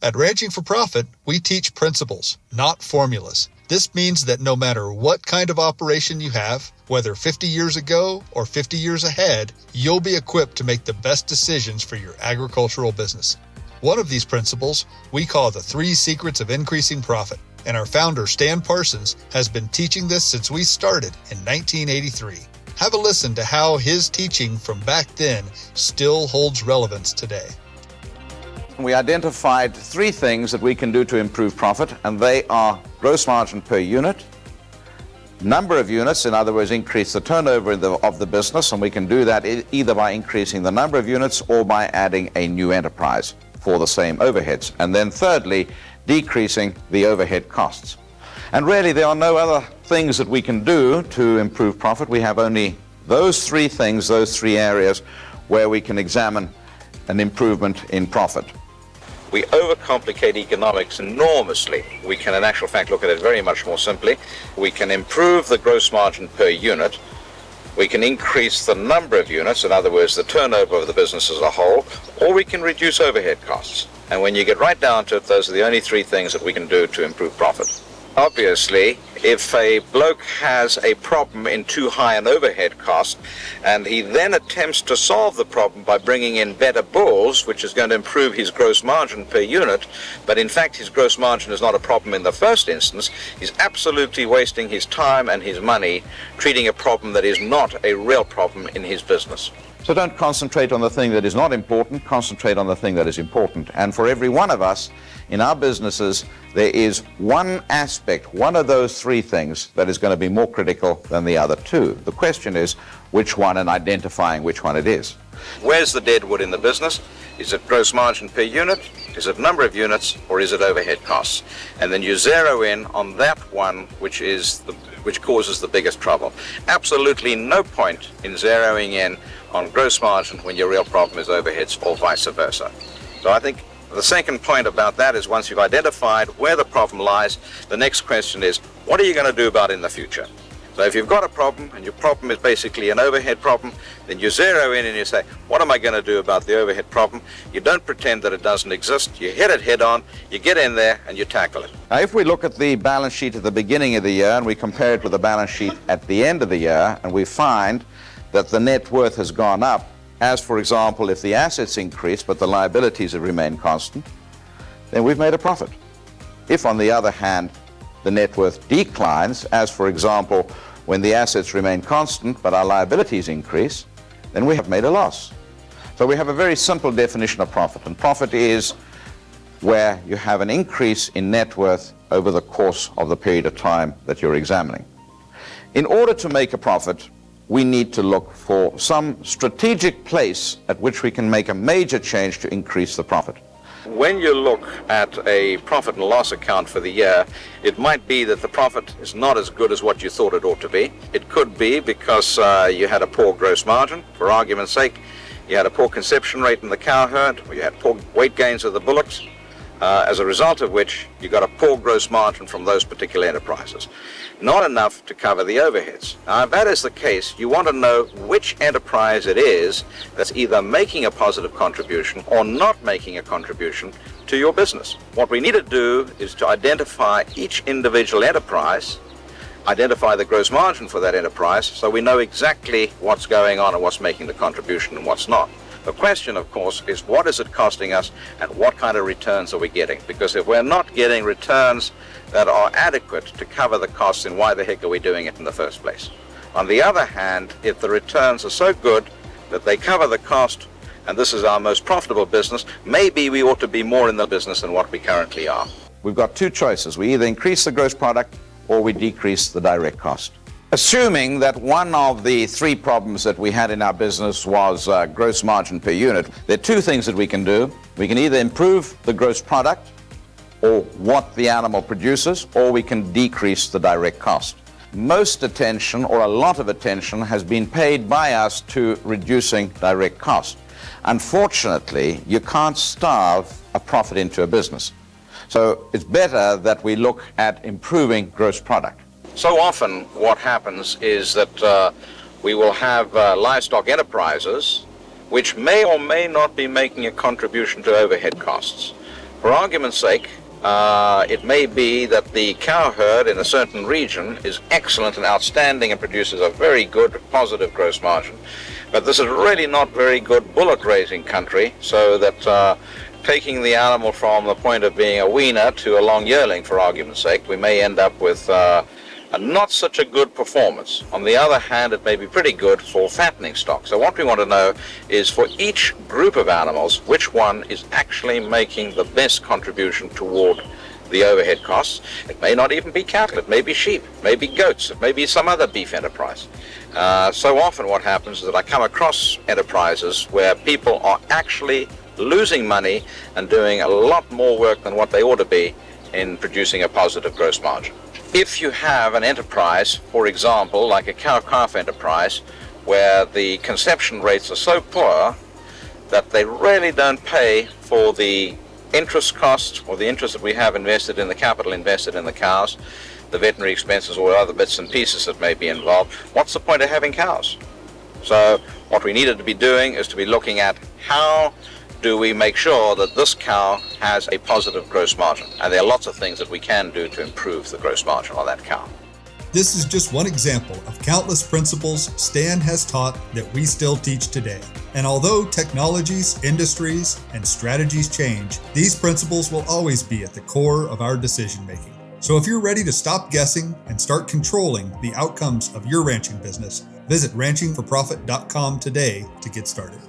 At Ranching for Profit, we teach principles, not formulas. This means that no matter what kind of operation you have, whether 50 years ago or 50 years ahead, you'll be equipped to make the best decisions for your agricultural business. One of these principles we call the 3 secrets of increasing profit, and our founder, Stan Parsons, has been teaching this since we started in 1983. Have a listen to how his teaching from back then still holds relevance today. We identified 3 things that we can do to improve profit, and they are gross margin per unit, number of units, in other words, increase the turnover of the business, and we can do that either by increasing the number of units or by adding a new enterprise for the same overheads. And then thirdly, decreasing the overhead costs. And really, there are no other things that we can do to improve profit. We have only those 3 things, those 3 areas where we can examine an improvement in profit. We overcomplicate economics enormously. We can, in actual fact, look at it very much more simply. We can improve the gross margin per unit. We can increase the number of units, in other words, the turnover of the business as a whole, or we can reduce overhead costs. And when you get right down to it, those are the only 3 things that we can do to improve profit. Obviously, if a bloke has a problem in too high an overhead cost, and he then attempts to solve the problem by bringing in better bulls, which is going to improve his gross margin per unit, but in fact his gross margin is not a problem in the first instance, he's absolutely wasting his time and his money treating a problem that is not a real problem in his business. So don't concentrate on the thing that is not important, concentrate on the thing that is important. And for every one of us in our businesses, there is one aspect, one of those 3 things that is going to be more critical than the other 2. The question is which one, and identifying which one it is. Where's the dead wood in the business? Is it gross margin per unit? Is it number of units? Or is it overhead costs? And then you zero in on that one which causes the biggest trouble. Absolutely no point in zeroing in on gross margin when your real problem is overheads, or vice versa. So I think the second point about that is, once you've identified where the problem lies, the next question is, what are you going to do about it in the future? So if you've got a problem, and your problem is basically an overhead problem, then you zero in and you say, what am I going to do about the overhead problem? You don't pretend that it doesn't exist. You hit it head on, you get in there, and you tackle it. Now, if we look at the balance sheet at the beginning of the year and we compare it with the balance sheet at the end of the year, and we find that the net worth has gone up, as for example, if the assets increase but the liabilities have remained constant, then we've made a profit. If, on the other hand, the net worth declines, as for example, when the assets remain constant but our liabilities increase, then we have made a loss. So we have a very simple definition of profit, and profit is where you have an increase in net worth over the course of the period of time that you're examining. In order to make a profit, we need to look for some strategic place at which we can make a major change to increase the profit. When you look at a profit and loss account for the year, it might be that the profit is not as good as what you thought it ought to be. It could be because you had a poor gross margin. For argument's sake, you had a poor conception rate in the cow herd, or you had poor weight gains of the bullocks, as a result of which you got a poor gross margin from those particular enterprises. Not enough to cover the overheads. Now, if that is the case, you want to know which enterprise it is that's either making a positive contribution or not making a contribution to your business. What we need to do is to identify each individual enterprise, identify the gross margin for that enterprise, so we know exactly what's going on and what's making the contribution and what's not. The question, of course, is what is it costing us and what kind of returns are we getting? Because if we're not getting returns that are adequate to cover the costs, then why the heck are we doing it in the first place? On the other hand, if the returns are so good that they cover the cost, and this is our most profitable business, maybe we ought to be more in the business than what we currently are. We've got 2 choices. We either increase the gross product or we decrease the direct cost. Assuming that one of the 3 problems that we had in our business was gross margin per unit, there are 2 things that we can do. We can either improve the gross product, or what the animal produces, or we can decrease the direct cost. Most attention, or a lot of attention, has been paid by us to reducing direct cost. Unfortunately, you can't starve a profit into a business. So it's better that we look at improving gross product. So often what happens is that we will have livestock enterprises which may or may not be making a contribution to overhead costs. For argument's sake, it may be that the cow herd in a certain region is excellent and outstanding and produces a very good positive gross margin. But this is really not very good bullock raising country, so that taking the animal from the point of being a weaner to a long yearling, for argument's sake, we may end up with not such a good performance. On the other hand, it may be pretty good for fattening stock. So what we want to know is, for each group of animals, which one is actually making the best contribution toward the overhead costs. It may not even be cattle, it may be sheep, it may be goats, it may be some other beef enterprise. So often what happens is that I come across enterprises where people are actually losing money and doing a lot more work than what they ought to be in producing a positive gross margin. If you have an enterprise, for example, like a cow-calf enterprise, where the conception rates are so poor that they really don't pay for the interest costs or the interest that we have invested in the capital invested in the cows, the veterinary expenses or other bits and pieces that may be involved, what's the point of having cows? So what we needed to be doing is to be looking at how do we make sure that this cow has a positive gross margin? And there are lots of things that we can do to improve the gross margin on that cow. This is just one example of countless principles Stan has taught that we still teach today. And although technologies, industries, and strategies change, these principles will always be at the core of our decision making. So if you're ready to stop guessing and start controlling the outcomes of your ranching business, visit ranchinforprofit.com today to get started.